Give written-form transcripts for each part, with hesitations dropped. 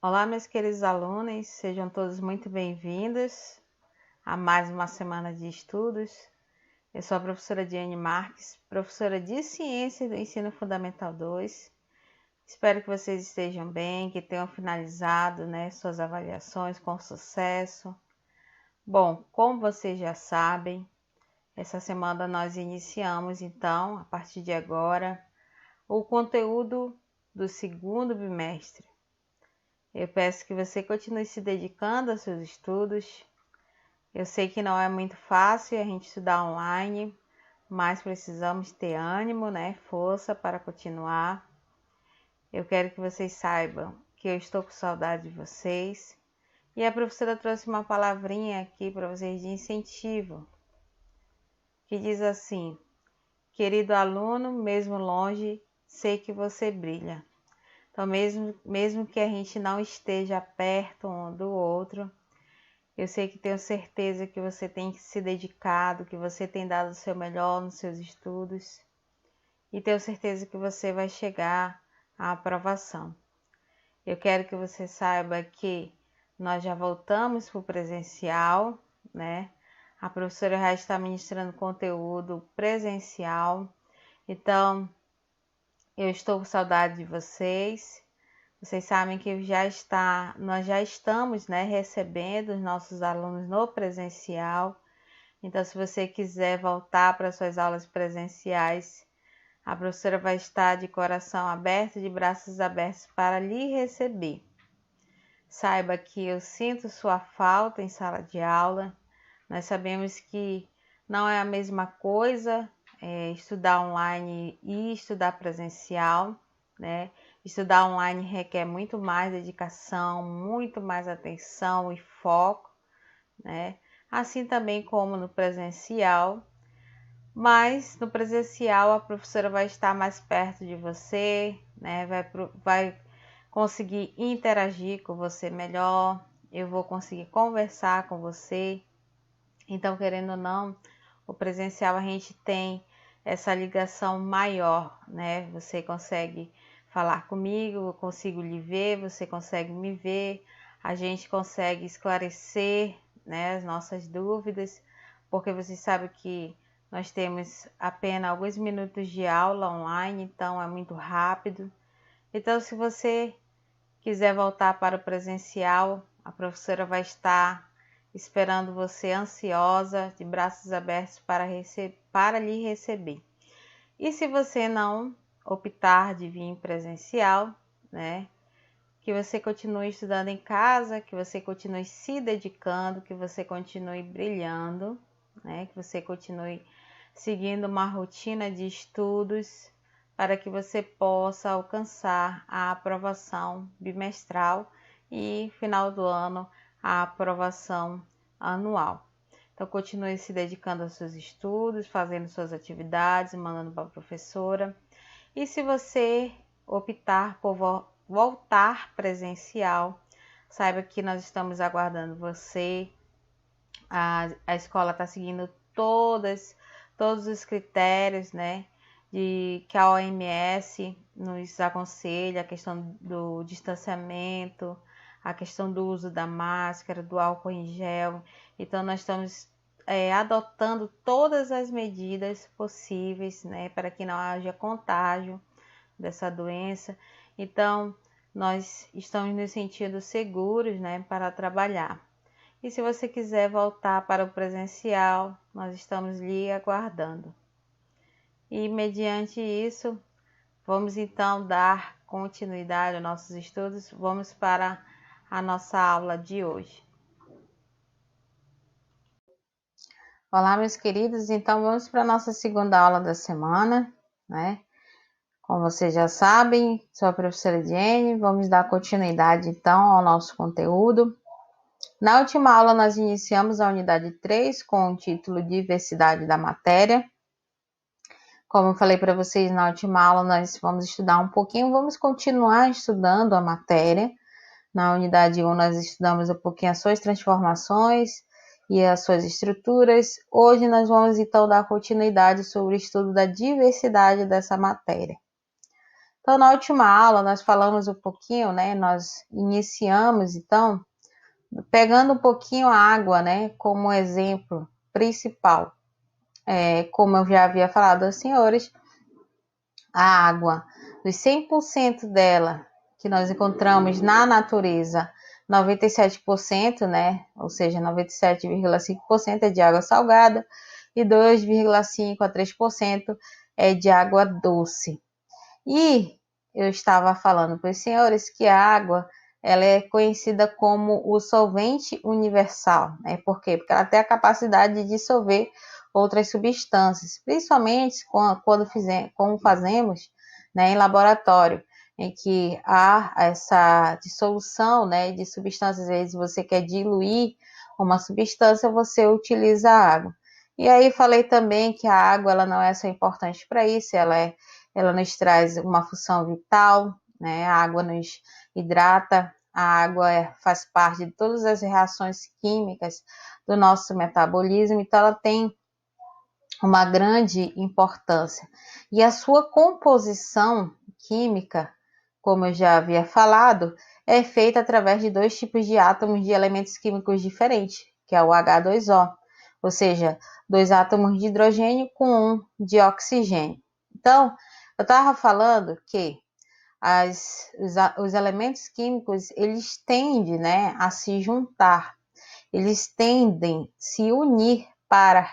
Olá, meus queridos alunos, sejam todos muito bem-vindos a mais uma semana de estudos. Eu sou a professora Diane Marques, professora de Ciências do Ensino Fundamental 2. Espero que vocês estejam bem, que tenham finalizado, suas avaliações com sucesso. Bom, como vocês já sabem, essa semana nós iniciamos, então, a partir de agora, o conteúdo do segundo bimestre. Eu peço que você continue se dedicando aos seus estudos. Eu sei que não é muito fácil a gente estudar online, mas precisamos ter ânimo, força para continuar. Eu quero que vocês saibam que eu estou com saudade de vocês. E a professora trouxe uma palavrinha aqui para vocês de incentivo, que diz assim: querido aluno, mesmo longe, sei que você brilha. Então, mesmo que a gente não esteja perto um do outro, eu sei que tenho certeza que você tem se dedicado, que você tem dado o seu melhor nos seus estudos e tenho certeza que você vai chegar à aprovação. Eu quero que você saiba que nós já voltamos para o presencial, A professora já está ministrando conteúdo presencial, então eu estou com saudade de vocês. Vocês sabem que nós já estamos, recebendo os nossos alunos no presencial. Então, se você quiser voltar para suas aulas presenciais, a professora vai estar de coração aberto, de braços abertos para lhe receber. Saiba que eu sinto sua falta em sala de aula. Nós sabemos que não é a mesma coisa estudar online e estudar presencial, Estudar online requer muito mais dedicação, muito mais atenção e foco, Assim também como no presencial, mas no presencial a professora vai estar mais perto de você, vai conseguir interagir com você melhor, eu vou conseguir conversar com você. Então, querendo ou não, o presencial a gente tem essa ligação maior, Você consegue falar comigo, eu consigo lhe ver, você consegue me ver, a gente consegue esclarecer, as nossas dúvidas, porque você sabe que nós temos apenas alguns minutos de aula online, então é muito rápido. Então, se você quiser voltar para o presencial, a professora vai estar esperando você ansiosa, de braços abertos para lhe receber. E se você não optar de vir presencial, que você continue estudando em casa, que você continue se dedicando, que você continue brilhando, que você continue seguindo uma rotina de estudos para que você possa alcançar a aprovação bimestral e, final do ano, a aprovação anual. Então, continue se dedicando aos seus estudos, fazendo suas atividades, mandando para a professora. E se você optar por voltar presencial, saiba que nós estamos aguardando você. A escola está seguindo todos os critérios, que a OMS nos aconselha, a questão do distanciamento, a questão do uso da máscara, do álcool em gel. Então, nós estamos adotando todas as medidas possíveis, para que não haja contágio dessa doença. Então, nós estamos nos sentindo seguros, para trabalhar. E se você quiser voltar para o presencial, nós estamos lhe aguardando. E mediante isso, vamos então dar continuidade aos nossos estudos. Vamos para a nossa aula de hoje. Olá, meus queridos. Então, vamos para a nossa segunda aula da semana, Como vocês já sabem, sou a professora Diane. Vamos dar continuidade, então, ao nosso conteúdo. Na última aula, nós iniciamos a unidade 3 com o título Diversidade da Matéria. Como eu falei para vocês na última aula, nós vamos estudar um pouquinho, vamos continuar estudando a matéria. Na unidade 1, nós estudamos um pouquinho as suas transformações e as suas estruturas. Hoje, nós vamos, então, dar continuidade sobre o estudo da diversidade dessa matéria. Então, na última aula, nós falamos um pouquinho, né? Nós iniciamos, então, pegando um pouquinho a água, né? Como exemplo principal. Como eu já havia falado aos senhores, a água, dos 100% dela que nós encontramos na natureza, 97%, né? Ou seja, 97,5% é de água salgada e 2,5 a 3% é de água doce. E eu estava falando para os senhores que a água ela é conhecida como o solvente universal, né? Por quê? Porque ela tem a capacidade de dissolver outras substâncias, principalmente como fazemos, né, em laboratório, em que há essa dissolução, né, de substâncias. Às vezes você quer diluir uma substância, você utiliza a água. E aí falei também que a água ela não é só importante para isso, ela nos traz uma função vital, né? A água nos hidrata, a água faz parte de todas as reações químicas do nosso metabolismo, então ela tem uma grande importância. E a sua composição química, como eu já havia falado, é feita através de dois tipos de átomos de elementos químicos diferentes, que é o H2O, ou seja, dois átomos de hidrogênio com um de oxigênio. Então, eu estava falando que os elementos químicos, eles tendem, né, a se juntar, eles tendem a se unir para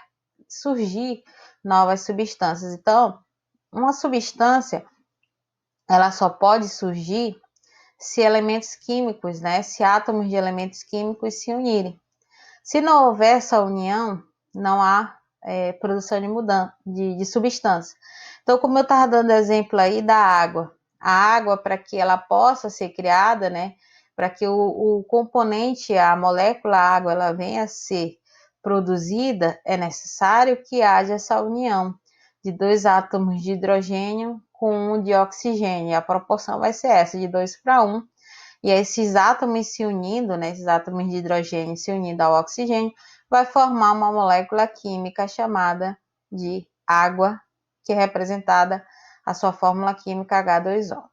surgir novas substâncias. Então, uma substância, ela só pode surgir se elementos químicos, né, se átomos de elementos químicos se unirem. Se não houver essa união, não há produção de substância. Então, como eu estava dando exemplo aí da água, a água, para que ela possa ser criada, né, para que o componente, a molécula água, ela venha a ser produzida, é necessário que haja essa união de dois átomos de hidrogênio com um de oxigênio. E a proporção vai ser essa, de 2 para 1. E esses átomos se unindo, né, esses átomos de hidrogênio se unindo ao oxigênio, vai formar uma molécula química chamada de água, que é representada a sua fórmula química H2O.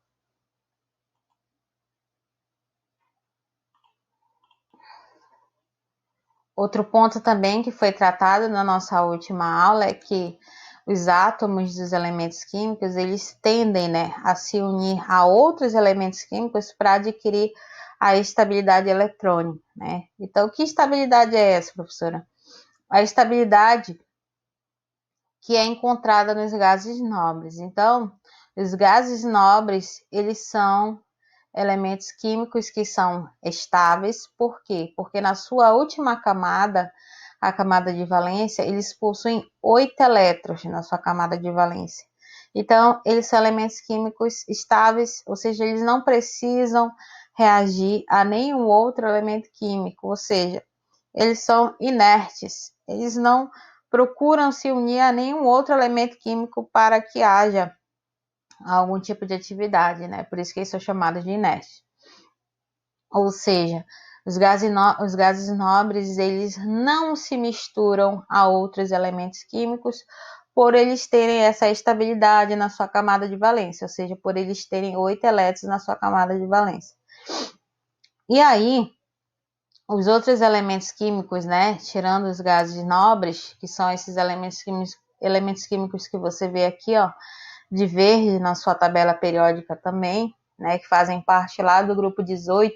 Outro ponto também que foi tratado na nossa última aula é que os átomos dos elementos químicos, eles tendem, né, a se unir a outros elementos químicos para adquirir a estabilidade eletrônica, né? Então, que estabilidade é essa, professora? A estabilidade que é encontrada nos gases nobres. Então, os gases nobres, eles são elementos químicos que são estáveis. Por quê? Porque na sua última camada, a camada de valência, eles possuem 8 elétrons na sua camada de valência. Então, eles são elementos químicos estáveis, ou seja, eles não precisam reagir a nenhum outro elemento químico, ou seja, eles são inertes, eles não procuram se unir a nenhum outro elemento químico para que haja algum tipo de atividade, né? Por isso que eles são chamados de inertes. Ou seja, os gases nobres, eles não se misturam a outros elementos químicos por eles terem essa estabilidade na sua camada de valência, ou seja, por eles terem 8 elétrons na sua camada de valência. E aí, os outros elementos químicos, né, tirando os gases nobres, que são esses elementos químicos que você vê aqui, ó, de verde na sua tabela periódica também, né, que fazem parte lá do grupo 18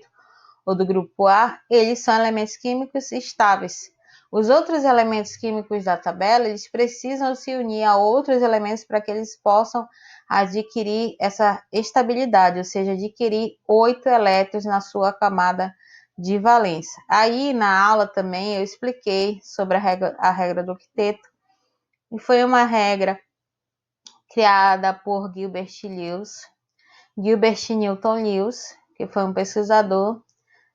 ou do grupo A, eles são elementos químicos estáveis. Os outros elementos químicos da tabela, eles precisam se unir a outros elementos para que eles possam adquirir essa estabilidade, ou seja, adquirir 8 elétrons na sua camada de valência. Aí, na aula também, eu expliquei sobre a regra do octeto, e foi uma regra criada por Gilbert Newton Lewis, que foi um pesquisador,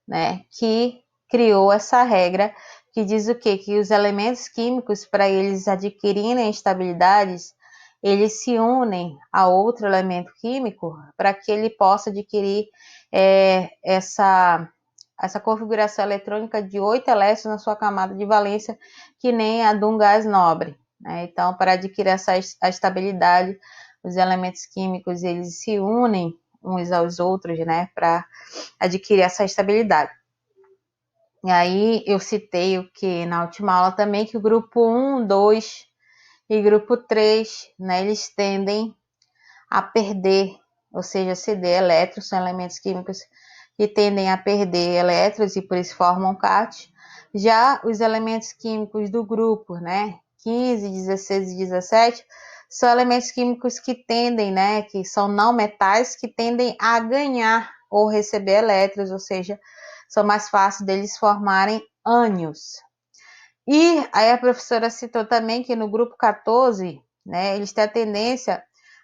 né, que criou essa regra, que diz o quê? Que os elementos químicos, para eles adquirirem estabilidades, eles se unem a outro elemento químico para que ele possa adquirir essa configuração eletrônica de 8 elétrons na sua camada de valência, que nem a de um gás nobre, né? Então, para adquirir essa estabilidade, os elementos químicos eles se unem uns aos outros, né, para adquirir essa estabilidade. E aí eu citei o que na última aula também, que o grupo 1, 2 e grupo 3, né, eles tendem a perder, ou seja, ceder elétrons, são elementos químicos que tendem a perder elétrons e por isso formam CAT. Já os elementos químicos do grupo, né, 15, 16 e 17, são elementos químicos que tendem, né, que são não metais, que tendem a ganhar ou receber elétrons, ou seja, são mais fáceis deles formarem ânions. E aí a professora citou também que no grupo 14, né, eles têm a tendência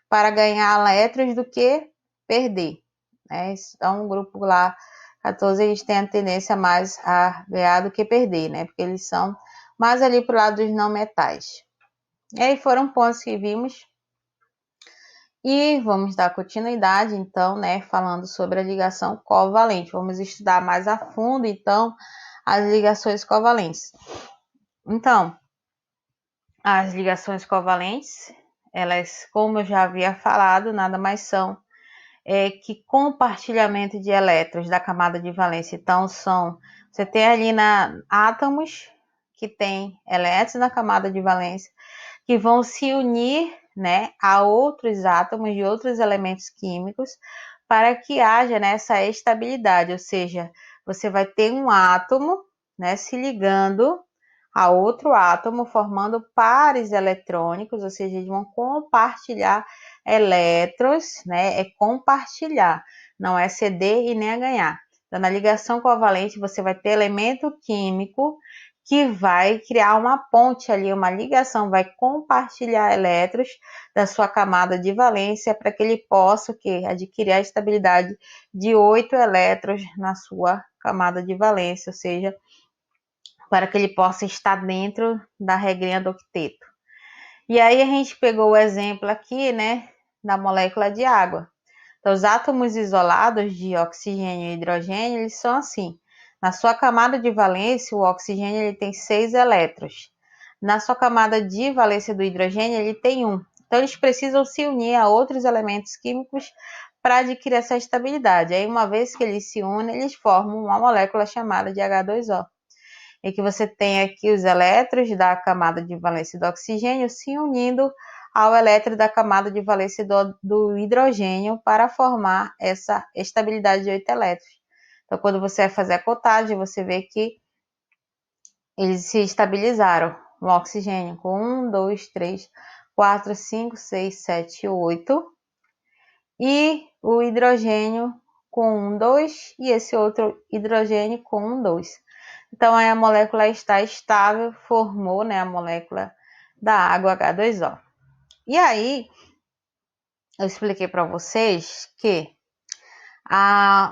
para ganhar elétrons do que perder, né? Então, o grupo lá 14, eles têm a tendência mais a ganhar do que perder, né? Porque eles são mais ali para o lado dos não metais. E aí foram pontos que vimos. E vamos dar continuidade, então, né, falando sobre a ligação covalente. Vamos estudar mais a fundo, então, as ligações covalentes. Então, as ligações covalentes, elas, como eu já havia falado, nada mais são que compartilhamento de elétrons da camada de valência. Então, você tem ali átomos que têm elétrons na camada de valência que vão se unir, né, a outros átomos de outros elementos químicos para que haja, né, essa estabilidade, ou seja, você vai ter um átomo, né, se ligando a outro átomo, formando pares eletrônicos, ou seja, eles vão compartilhar elétrons, né? É compartilhar, não é ceder e nem a ganhar. Então, na ligação covalente, você vai ter elemento químico que vai criar uma ponte ali, uma ligação, vai compartilhar elétrons da sua camada de valência para que ele possa adquirir a estabilidade de 8 elétrons na sua camada de valência, ou seja, para que ele possa estar dentro da regrinha do octeto. E aí a gente pegou o exemplo aqui, né, da molécula de água. Então, os átomos isolados de oxigênio e hidrogênio, eles são assim. Na sua camada de valência, o oxigênio ele tem 6 elétrons. Na sua camada de valência do hidrogênio, ele tem 1. Então, eles precisam se unir a outros elementos químicos para adquirir essa estabilidade. Aí, uma vez que eles se unem, eles formam uma molécula chamada de H2O. E que você tem aqui os elétrons da camada de valência do oxigênio se unindo ao elétron da camada de valência do hidrogênio para formar essa estabilidade de 8 elétrons. Então, quando você vai fazer a contagem, você vê que eles se estabilizaram. O oxigênio com 1, 2, 3, 4, 5, 6, 7, 8. E o hidrogênio com 1, 2. E esse outro hidrogênio com 1, 2. Então, aí a molécula está estável, formou, né, a molécula da água H2O. E aí, eu expliquei para vocês que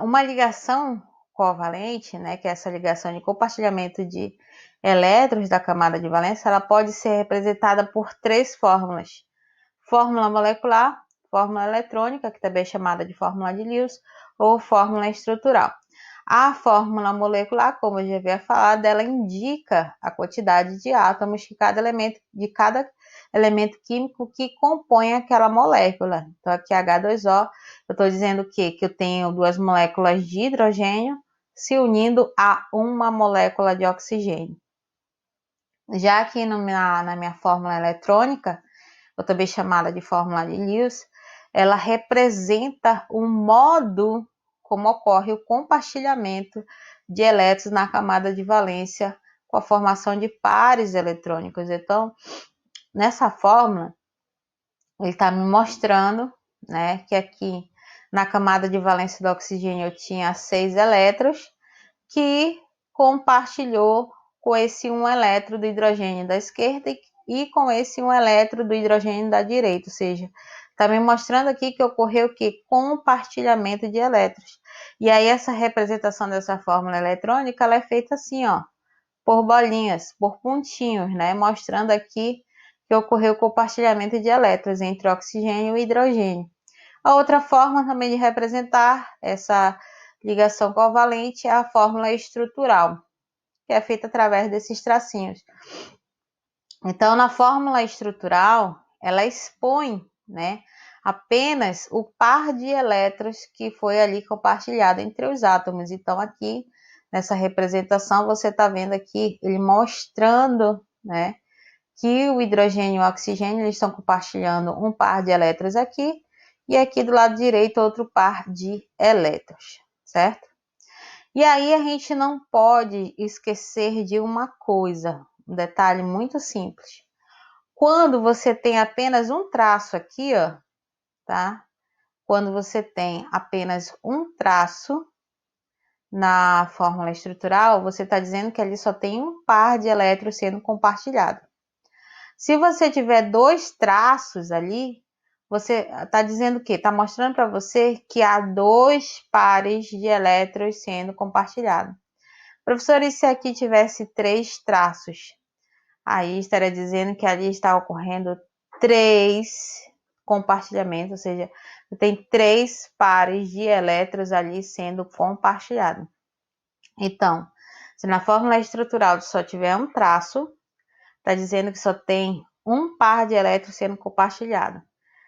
uma ligação covalente, né, que é essa ligação de compartilhamento de elétrons da camada de valência, ela pode ser representada por 3 fórmulas. Fórmula molecular, fórmula eletrônica, que também é chamada de fórmula de Lewis, ou fórmula estrutural. A fórmula molecular, como eu já havia falado, ela indica a quantidade de átomos de cada elemento químico que compõe aquela molécula. Então, aqui H2O, eu estou dizendo que eu tenho 2 moléculas de hidrogênio se unindo a uma molécula de oxigênio. Já aqui na minha fórmula eletrônica, ou também chamada de fórmula de Lewis, ela representa o modo como ocorre o compartilhamento de elétrons na camada de valência com a formação de pares eletrônicos. Então, nessa fórmula, ele está me mostrando, né, que aqui na camada de valência do oxigênio eu tinha 6 elétrons que compartilhou com esse 1 elétron do hidrogênio da esquerda e com esse 1 elétron do hidrogênio da direita, ou seja, está me mostrando aqui que ocorreu o que? Compartilhamento de elétrons. E aí essa representação dessa fórmula eletrônica, ela é feita assim, ó, por bolinhas, por pontinhos, né? Mostrando aqui que ocorreu o compartilhamento de elétrons entre oxigênio e hidrogênio. A outra forma também de representar essa ligação covalente é a fórmula estrutural, que é feita através desses tracinhos. Então, na fórmula estrutural, ela expõe, né, apenas o par de elétrons que foi ali compartilhado entre os átomos. Então, aqui, nessa representação, você está vendo aqui ele mostrando, né, que o hidrogênio e o oxigênio eles estão compartilhando um par de elétrons aqui, e aqui do lado direito outro par de elétrons, certo? E aí a gente não pode esquecer de uma coisa, um detalhe muito simples. Quando você tem apenas um traço aqui, ó, tá? Quando você tem apenas um traço na fórmula estrutural, você está dizendo que ali só tem um par de elétrons sendo compartilhado. Se você tiver dois traços ali, você está dizendo o quê? Está mostrando para você que há dois pares de elétrons sendo compartilhados. Professor, e se aqui tivesse três traços? Aí estaria dizendo que ali está ocorrendo três compartilhamentos, ou seja, tem três pares de elétrons ali sendo compartilhados. Então, se na fórmula estrutural só tiver um traço, está dizendo que só tem um par de elétrons sendo compartilhado.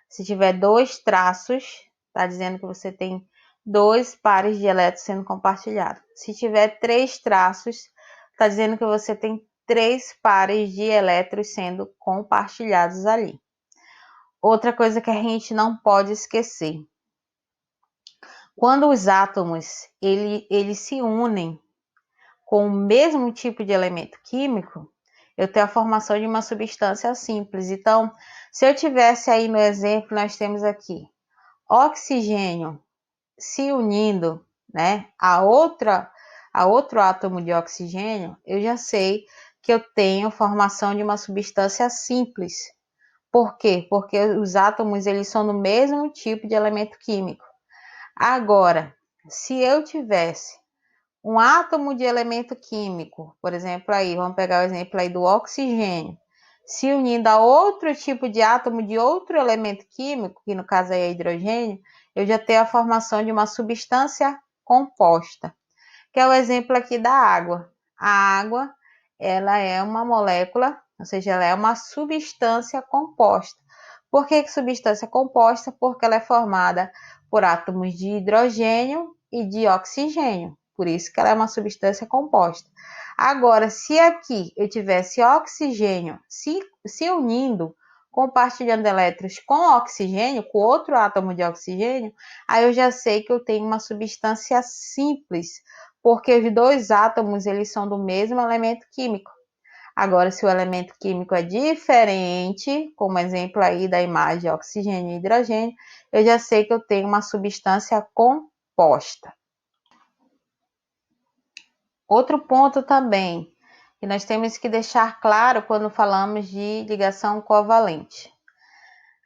Se tiver dois traços, está dizendo que você tem dois pares de elétrons sendo compartilhados. Se tiver três traços, está dizendo que você tem três pares de elétrons sendo compartilhados ali. Outra coisa que a gente não pode esquecer. Quando os átomos eles se unem com o mesmo tipo de elemento químico, eu tenho a formação de uma substância simples. Então, se eu tivesse aí no exemplo, nós temos aqui oxigênio se unindo, né, a outro átomo de oxigênio, eu já sei que eu tenho formação de uma substância simples. Por quê? Porque os átomos eles são do mesmo tipo de elemento químico. Agora, se eu tivesse um átomo de elemento químico, por exemplo, aí, vamos pegar o exemplo aí do oxigênio, se unindo a outro tipo de átomo de outro elemento químico, que no caso aí é hidrogênio, eu já tenho a formação de uma substância composta, que é o exemplo aqui da água. A água, ela é uma molécula, ou seja, ela é uma substância composta. Por que substância composta? Porque ela é formada por átomos de hidrogênio e de oxigênio. Por isso que ela é uma substância composta. Agora, se aqui eu tivesse oxigênio se unindo, compartilhando elétrons com oxigênio, com outro átomo de oxigênio, aí eu já sei que eu tenho uma substância simples, porque os dois átomos eles são do mesmo elemento químico. Agora, se o elemento químico é diferente, como exemplo aí da imagem de oxigênio e hidrogênio, eu já sei que eu tenho uma substância composta. Outro ponto também que nós temos que deixar claro quando falamos de ligação covalente.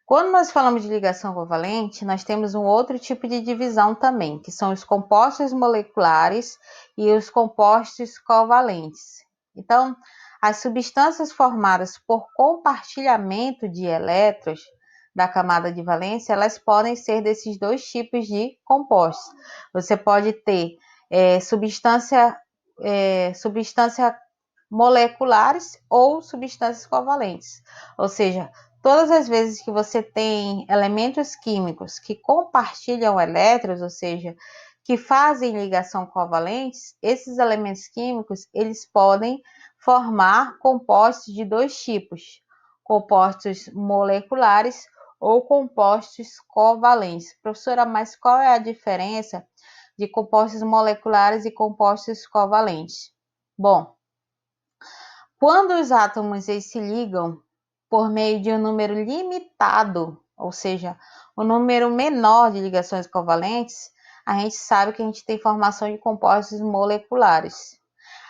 Quando nós falamos de ligação covalente, nós temos um outro tipo de divisão também, que são os compostos moleculares e os compostos covalentes. Então, as substâncias formadas por compartilhamento de elétrons da camada de valência, elas podem ser desses dois tipos de compostos. Você pode ter substância moleculares ou substâncias covalentes. Ou seja, todas as vezes que você tem elementos químicos que compartilham elétrons, ou seja, que fazem ligação covalentes, esses elementos químicos eles podem formar compostos de dois tipos, compostos moleculares ou compostos covalentes. Professora, mas qual é a diferença de compostos moleculares e compostos covalentes? Bom, quando os átomos se ligam por meio de um número limitado, ou seja, um número menor de ligações covalentes, a gente sabe que a gente tem formação de compostos moleculares.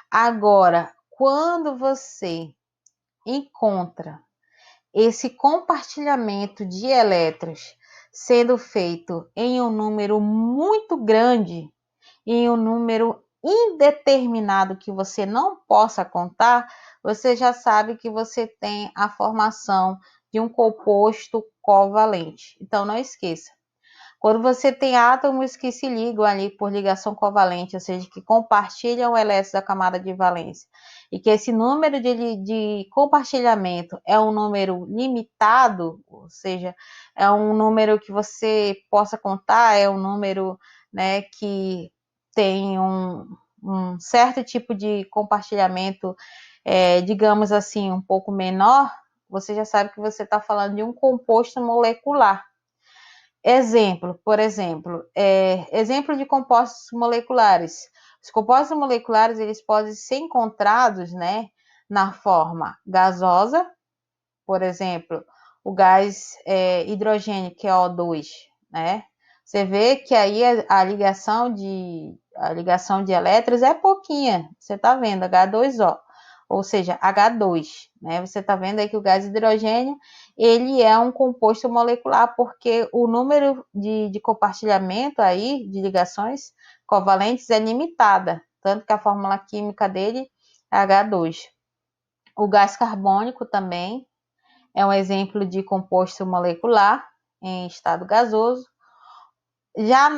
Agora, quando você encontra esse compartilhamento de elétrons sendo feito em um número muito grande, em um número indeterminado que você não possa contar, você já sabe que você tem a formação de um composto covalente. Então, não esqueça. Quando você tem átomos que se ligam ali por ligação covalente, ou seja, que compartilham elétrons da camada de valência, e que esse número de compartilhamento é um número limitado, ou seja, é um número que você possa contar, é um número, né, que tem um certo tipo de compartilhamento, digamos assim, um pouco menor, você já sabe que você está falando de um composto molecular. Por exemplo, exemplo de compostos moleculares. Os compostos moleculares, eles podem ser encontrados, né, na forma gasosa, por exemplo, o gás hidrogênio, que é O2, né? Você vê que aí a ligação de elétrons é pouquinha, você está vendo, H2O, ou seja, H2, né? Você está vendo aí que o gás hidrogênio, ele é um composto molecular, porque o número de compartilhamento aí, de ligações covalentes, é limitada, tanto que a fórmula química dele é H2. O gás carbônico também é um exemplo de composto molecular em estado gasoso. Já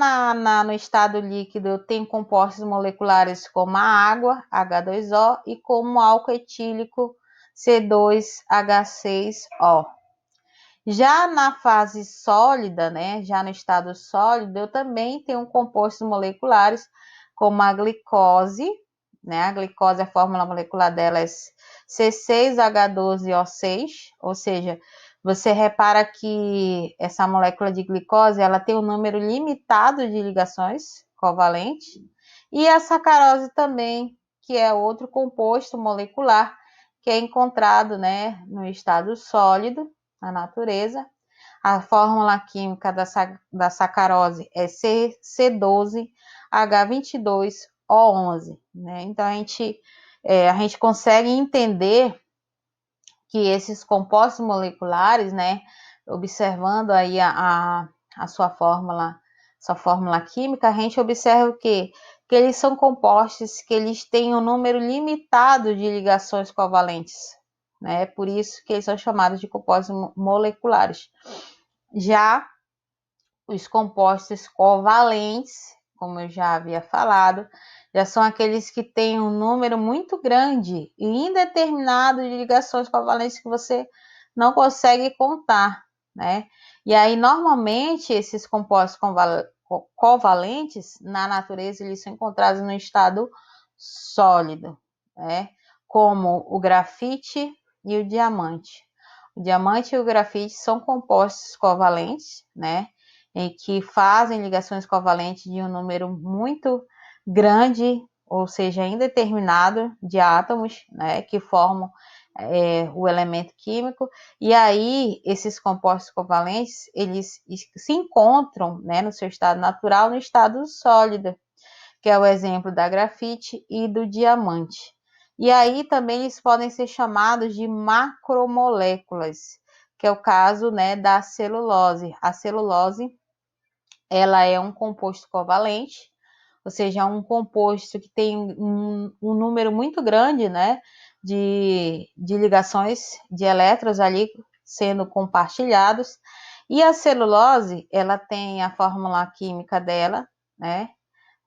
no estado líquido, tem compostos moleculares como a água, H2O, e como álcool etílico, C2H6O. Já na fase sólida, né, já no estado sólido, eu também tenho compostos moleculares como a glicose, né? A glicose, a fórmula molecular dela é C6H12O6, ou seja, você repara que essa molécula de glicose, ela tem um número limitado de ligações covalentes, e a sacarose também, que é outro composto molecular que é encontrado, né, no estado sólido, na natureza. A fórmula química da sacarose é C12H22O11, né? Então, a gente consegue entender que esses compostos moleculares, né, observando aí a sua fórmula química, a gente observa o quê? Que eles são compostos que eles têm um número limitado de ligações covalentes, né? Por isso que eles são chamados de compostos moleculares. Já os compostos covalentes, como eu já havia falado, já são aqueles que têm um número muito grande e indeterminado de ligações covalentes que você não consegue contar, né? E aí, normalmente, esses compostos covalentes, na natureza, eles são encontrados no estado sólido, né? Como o grafite e o diamante. O diamante e o grafite são compostos covalentes, né? Em que fazem ligações covalentes de um número muito grande, ou seja, indeterminado de átomos, né? Que formam o elemento químico. E aí, esses compostos covalentes, eles se encontram, né, no seu estado natural, no estado sólido, que é o exemplo da grafite e do diamante. E aí também eles podem ser chamados de macromoléculas, que é o caso, né, da celulose. A celulose, ela é um composto covalente, ou seja, é um composto que tem um número muito grande, né, de ligações de elétrons ali sendo compartilhados. E a celulose, ela tem a fórmula química dela, né,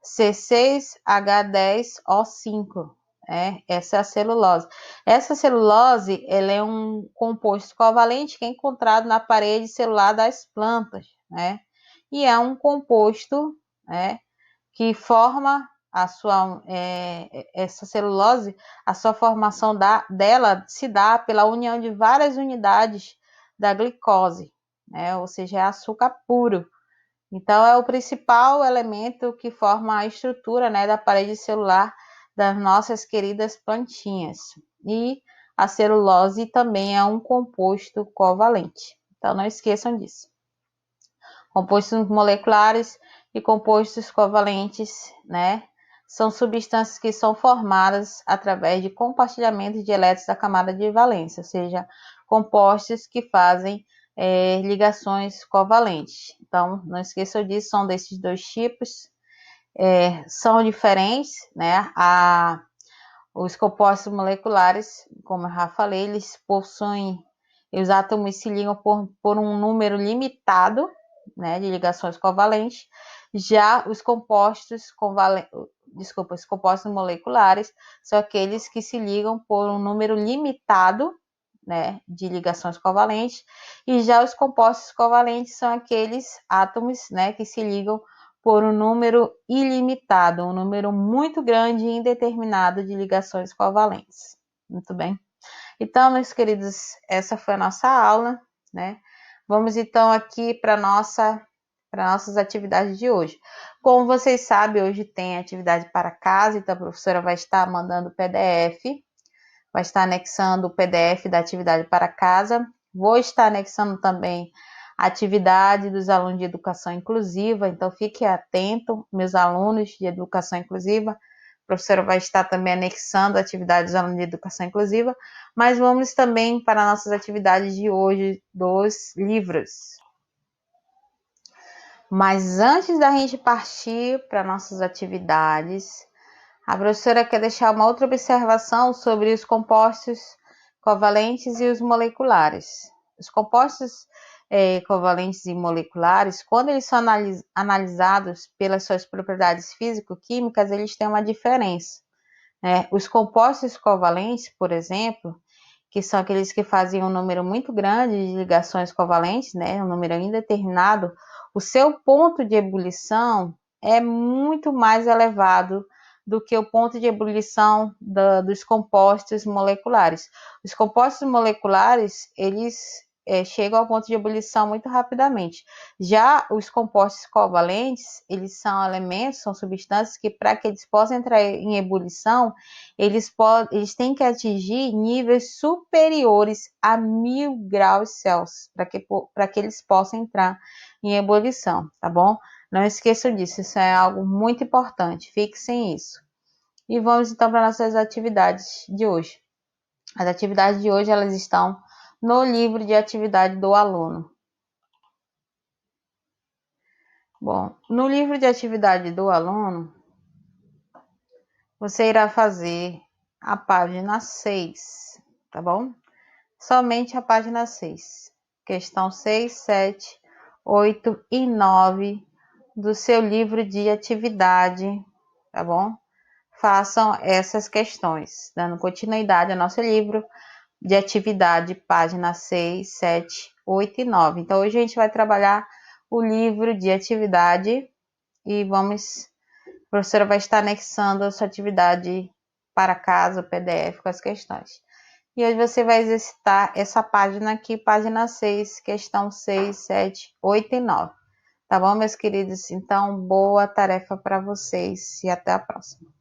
C6H10O5, essa é a celulose. Essa celulose, ela é um composto covalente que é encontrado na parede celular das plantas, né? E é um composto, né, que forma essa celulose, a sua formação dela se dá pela união de várias unidades da glicose, né? Ou seja, é açúcar puro. Então, é o principal elemento que forma a estrutura, né, da parede celular das nossas queridas plantinhas. E a celulose também é um composto covalente. Então, não esqueçam disso. Compostos moleculares e compostos covalentes, né, são substâncias que são formadas através de compartilhamento de elétrons da camada de valência, ou seja, compostos que fazem ligações covalentes. Então, não esqueçam disso, são desses dois tipos, são diferentes, né? Os compostos moleculares, como eu já falei, eles possuem, os átomos se ligam por um número limitado, né, de ligações covalentes. Já os compostos os compostos moleculares são aqueles que se ligam por um número limitado, né, de ligações covalentes, e já os compostos covalentes são aqueles átomos, né, que se ligam por um número ilimitado, um número muito grande e indeterminado de ligações covalentes. Muito bem. Então, meus queridos, essa foi a nossa aula, né? Vamos então aqui para nossas atividades de hoje. Como vocês sabem, hoje tem atividade para casa, então a professora vai estar mandando o PDF, vai estar anexando o PDF da atividade para casa. Vou estar anexando também a atividade dos alunos de educação inclusiva, então fique atento, meus alunos de educação inclusiva. A professora vai estar também anexando a atividade dos alunos de educação inclusiva, mas vamos também para nossas atividades de hoje dos livros. Mas antes da gente partir para nossas atividades, a professora quer deixar uma outra observação sobre os compostos covalentes e os moleculares. Os compostos covalentes e moleculares, quando eles são analisados pelas suas propriedades físico-químicas, eles têm uma diferença, né? Os compostos covalentes, por exemplo, que são aqueles que fazem um número muito grande de ligações covalentes, né, um número indeterminado, o seu ponto de ebulição é muito mais elevado do que o ponto de ebulição dos compostos moleculares. Os compostos moleculares, eles chegam ao ponto de ebulição muito rapidamente. Já os compostos covalentes, eles são elementos, são substâncias que, para que eles possam entrar em ebulição, eles têm que atingir níveis superiores a 1000 graus Celsius para que eles possam entrar em ebulição, tá bom? Não esqueçam disso, isso é algo muito importante, fixem isso. E vamos então para nossas atividades de hoje. As atividades de hoje, elas estão no livro de atividade do aluno. Bom, no livro de atividade do aluno, você irá fazer a página 6, tá bom? Somente a página 6. Questão 6, 7, 8 e 9 do seu livro de atividade, tá bom? Façam essas questões, dando continuidade ao nosso livro de atividade, página 6, 7, 8 e 9. Então, hoje a gente vai trabalhar o livro de atividade e a professora vai estar anexando a sua atividade para casa, o PDF com as questões. E hoje você vai exercitar essa página aqui, página 6, questão 6, 7, 8 e 9. Tá bom, meus queridos? Então, boa tarefa para vocês e até a próxima.